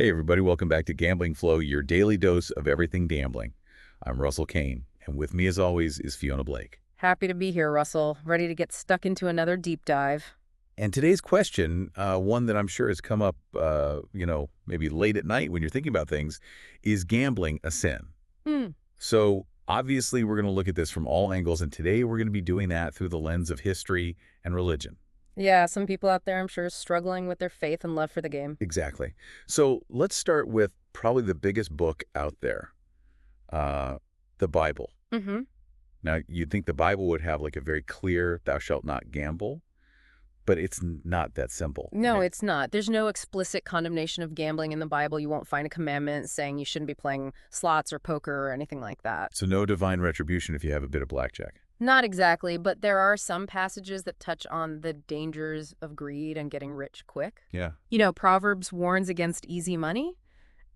Hey everybody, welcome back to Gambling Flow, your daily dose of everything gambling. I'm Russell Kane, and with me as always is Fiona Blake. Happy to be here, Russell. Ready to get stuck into another deep dive. And today's question, one that I'm sure has come up, maybe late at night when you're thinking about things, is gambling a sin? Hmm. So obviously we're going to look at this from all angles, and today we're going to be doing that through the lens of history and religion. Yeah, some people out there, I'm sure, struggling with their faith and love for the game. Exactly. So let's start with probably the biggest book out there, the Bible. Mm-hmm. Now, you'd think the Bible would have like a very clear, thou shalt not gamble, but it's not that simple. No, Okay. it's not. There's no explicit condemnation of gambling in the Bible. You won't find a commandment saying you shouldn't be playing slots or poker or anything like that. So no divine retribution if you have a bit of blackjack. Not exactly, but there are some passages that touch on the dangers of greed and getting rich quick. Yeah. Proverbs warns against easy money,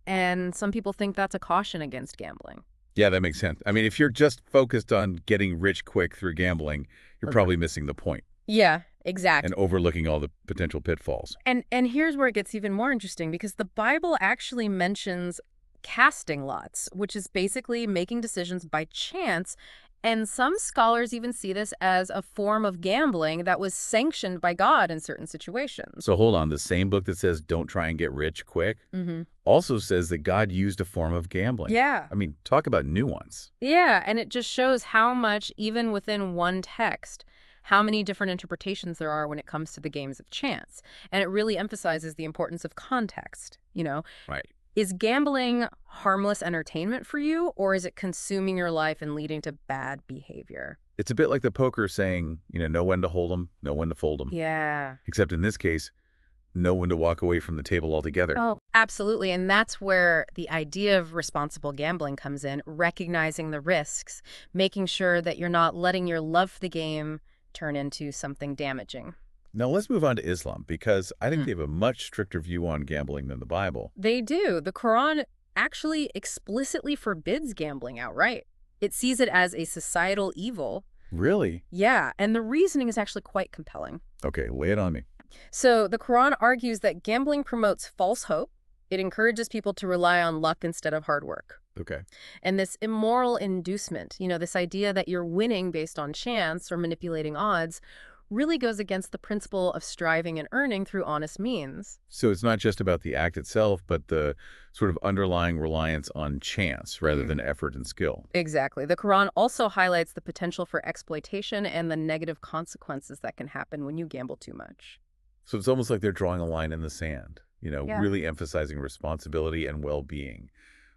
and some people think that's a caution against gambling. Yeah, that makes sense. I mean, if you're just focused on getting rich quick through gambling, you're probably missing the point Yeah, exactly. and overlooking all the potential pitfalls. And here's where it gets even more interesting, because the Bible actually mentions casting lots, which is basically making decisions by chance. And some scholars even see this as a form of gambling that was sanctioned by God in certain situations. So hold on, the same book that says don't try and get rich quick Mm-hmm. also says that God used a form of gambling. Yeah. I mean, talk about nuance. Yeah, and it just shows how much, even within one text, how many different interpretations there are when it comes to the games of chance. And it really emphasizes the importance of context. Right. Is gambling harmless entertainment for you, or is it consuming your life and leading to bad behavior? It's a bit like the poker saying, know when to hold them, know when to fold them. Yeah. Except in this case, know when to walk away from the table altogether. Oh, absolutely. And that's where the idea of responsible gambling comes in, recognizing the risks, making sure that you're not letting your love for the game turn into something damaging. Now let's move on to Islam, because I think Hmm. they have a much stricter view on gambling than the Bible. They do. The Quran actually explicitly forbids gambling outright. It sees it as a societal evil. Really? Yeah, and the reasoning is actually quite compelling. Okay, lay it on me. So the Quran argues that gambling promotes false hope. It encourages people to rely on luck instead of hard work. Okay. And this immoral inducement, this idea that you're winning based on chance or manipulating odds, really goes against the principle of striving and earning through honest means. So it's not just about the act itself, but the sort of underlying reliance on chance rather than effort and skill. Exactly. The Quran also highlights the potential for exploitation and the negative consequences that can happen when you gamble too much. So it's almost like they're drawing a line in the sand, Yeah. really emphasizing responsibility and well-being,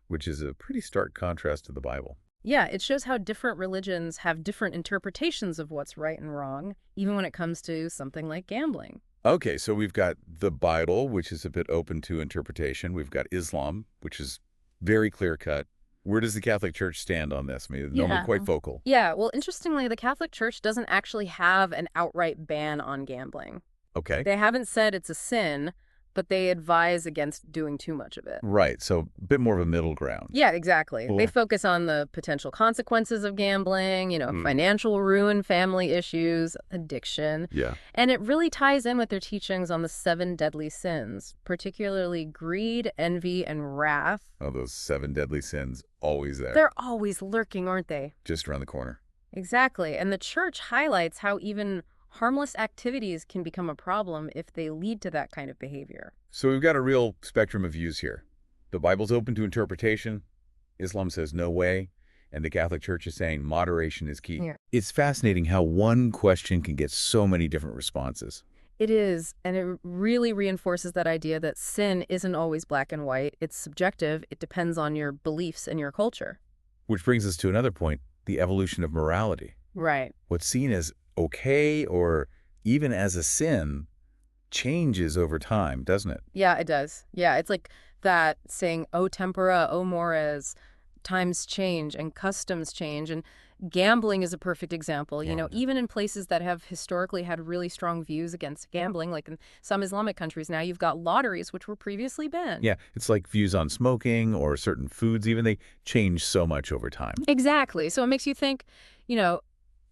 which is a pretty stark contrast to the Bible. Yeah, it shows how different religions have different interpretations of what's right and wrong, even when it comes to something like gambling. Okay, so we've got the Bible, which is a bit open to interpretation. We've got Islam, which is very clear-cut. Where does the Catholic Church stand on this? I mean, normally Yeah. quite vocal. Yeah, well, interestingly, the Catholic Church doesn't actually have an outright ban on gambling. Okay. They haven't said it's a sin, but they advise against doing too much of it. Right, so a bit more of a middle ground. Yeah, exactly. Cool. They focus on the potential consequences of gambling, financial ruin, family issues, addiction. Yeah. And it really ties in with their teachings on the 7 deadly sins, particularly greed, envy, and wrath. Oh, those 7 deadly sins, always there. They're always lurking, aren't they? Just around the corner. Exactly. And the church highlights how even harmless activities can become a problem if they lead to that kind of behavior. So we've got a real spectrum of views here. The Bible's open to interpretation. Islam says no way. And the Catholic Church is saying moderation is key. Yeah. It's fascinating how one question can get so many different responses. It is, and it really reinforces that idea that sin isn't always black and white. It's subjective. It depends on your beliefs and your culture. Which brings us to another point, the evolution of morality. Right. What's seen as okay or even as a sin changes over time, doesn't it? Yeah, it does. Yeah, it's like that saying, "O tempora, o mores," times change and customs change. And gambling is a perfect example. Yeah. Even in places that have historically had really strong views against gambling, like in some Islamic countries now, you've got lotteries, which were previously banned. Yeah, it's like views on smoking or certain foods, even they change so much over time. Exactly. So it makes you think,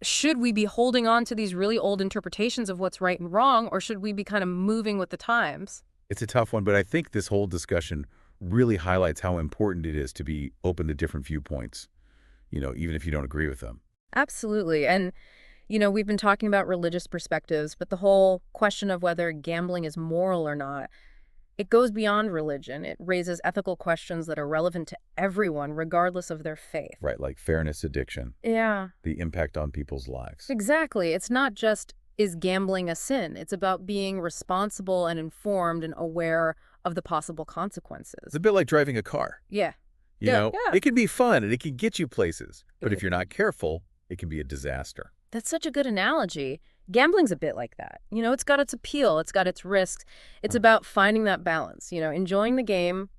should we be holding on to these really old interpretations of what's right and wrong, or should we be kind of moving with the times? It's a tough one, but I think this whole discussion really highlights how important it is to be open to different viewpoints, even if you don't agree with them. Absolutely. And, we've been talking about religious perspectives, but the whole question of whether gambling is moral or not, it goes beyond religion. It raises ethical questions that are relevant to everyone, regardless of their faith. Right, like fairness addiction, Yeah, the impact on people's lives. exactly. It's not just, is gambling a sin? It's about being responsible and informed and aware of the possible It's consequences. a bit like driving a car. Yeah. Yeah, yeah. It can be fun and it can get you places, but if you're not careful, it can be a disaster. That's such a good analogy. Gambling's a bit like that. It's got its appeal, it's got its risks. It's about finding that balance, enjoying the game,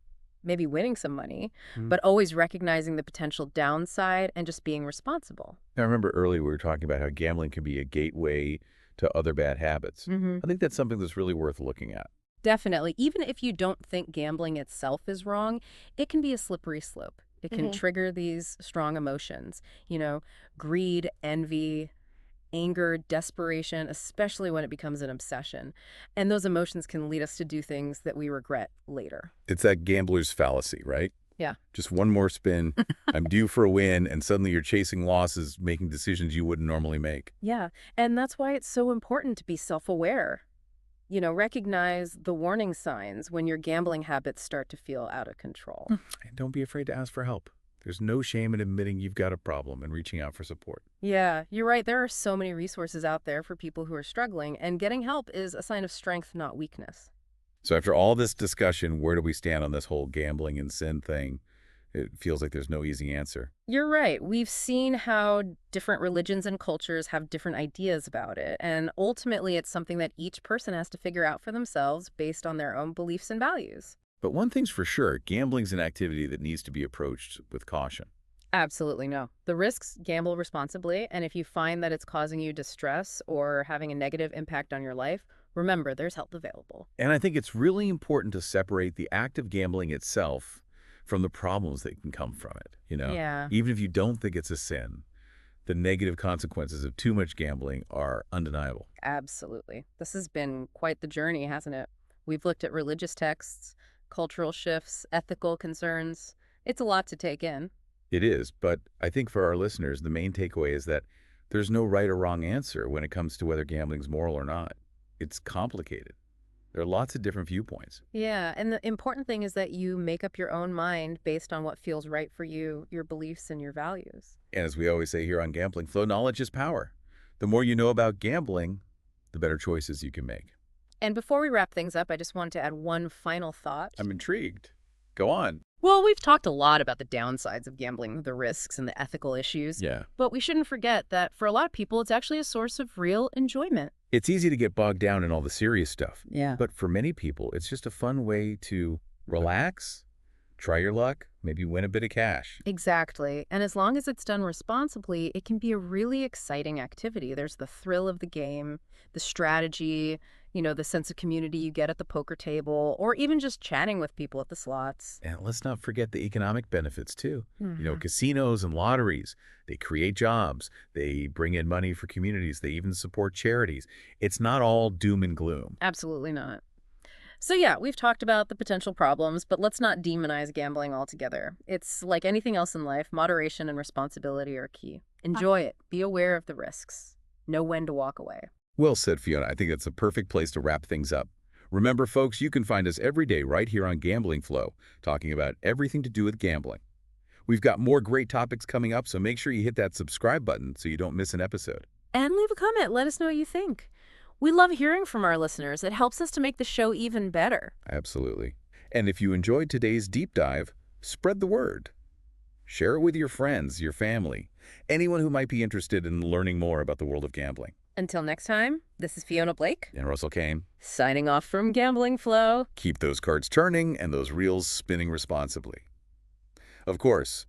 maybe winning some money, Mhm. but always recognizing the potential downside and just being responsible. Now, I remember earlier we were talking about how gambling can be a gateway to other bad habits. Hmm. I think that's something that's really worth looking at. Definitely. Even if you don't think gambling itself is wrong, it can be a slippery slope. It can trigger these strong emotions, greed, envy, anger, desperation, especially when it becomes an obsession. And those emotions can lead us to do things that we regret later. It's that gambler's fallacy, right? Yeah. Just one more spin, I'm due for a win, and suddenly you're chasing losses, making decisions you wouldn't normally make. Yeah. And that's why it's so important to be self-aware. Recognize the warning signs when your gambling habits start to feel out of control. And don't be afraid to ask for help. There's no shame in admitting you've got a problem and reaching out for support. Yeah, you're right. There are so many resources out there for people who are struggling, and getting help is a sign of strength, not weakness. So after all this discussion, where do we stand on this whole gambling and sin thing? It feels like there's no easy answer. You're right. We've seen how different religions and cultures have different ideas about it, and ultimately it's something that each person has to figure out for themselves based on their own beliefs and values. But one thing's for sure, gambling's an activity that needs to be approached with caution. Absolutely no. The risks, gamble responsibly, and if you find that it's causing you distress or having a negative impact on your life, remember there's help available. And I think it's really important to separate the act of gambling itself from the problems that can come from it. Yeah, Even if you don't think it's a sin, the negative consequences of too much gambling are undeniable. absolutely. This has been quite the journey, hasn't it? We've looked at religious texts, cultural shifts, ethical concerns. It's a lot to take in. It is, but I think for our listeners, the main takeaway is that there's no right or wrong answer when it comes to whether gambling's moral or not. It's complicated. There are lots of different viewpoints. Yeah, and the important thing is that you make up your own mind based on what feels right for you, your beliefs and your values. And as we always say here on Gambling Flow, knowledge is power. The more you know about gambling, the better choices you can make. And before we wrap things up, I just wanted to add one final thought. I'm intrigued. Go on. Well, we've talked a lot about the downsides of gambling, the risks and the ethical issues, Yeah. but we shouldn't forget that for a lot of people, it's actually a source of real enjoyment. It's easy to get bogged down in all the serious stuff. Yeah. But for many people, it's just a fun way to relax, try your luck, maybe win a bit of cash. Exactly. And as long as it's done responsibly, it can be a really exciting activity. There's the thrill of the game, the strategy, the sense of community you get at the poker table, or even just chatting with people at the slots. And let's not forget the economic benefits too. Mhm. Casinos and lotteries, they create jobs, they bring in money for communities, they even support charities. It's not all doom and gloom. Absolutely not. So yeah, we've talked about the potential problems, but let's not demonize gambling altogether. It's like anything else in life, moderation and responsibility are key. Enjoy it. Be aware of the risks. Know when to walk away. Well said, Fiona. I think that's a perfect place to wrap things up. Remember, folks, you can find us every day right here on Gambling Flow, talking about everything to do with gambling. We've got more great topics coming up, so make sure you hit that subscribe button so you don't miss an episode. And leave a comment. Let us know what you think. We love hearing from our listeners. It helps us to make the show even better. Absolutely. And if you enjoyed today's deep dive, spread the word. Share it with your friends, your family, anyone who might be interested in learning more about the world of gambling. Until next time, this is Fiona Blake, And Russell Kane, signing off from Gambling Flow. keep those cards turning and those reels spinning responsibly. Of course,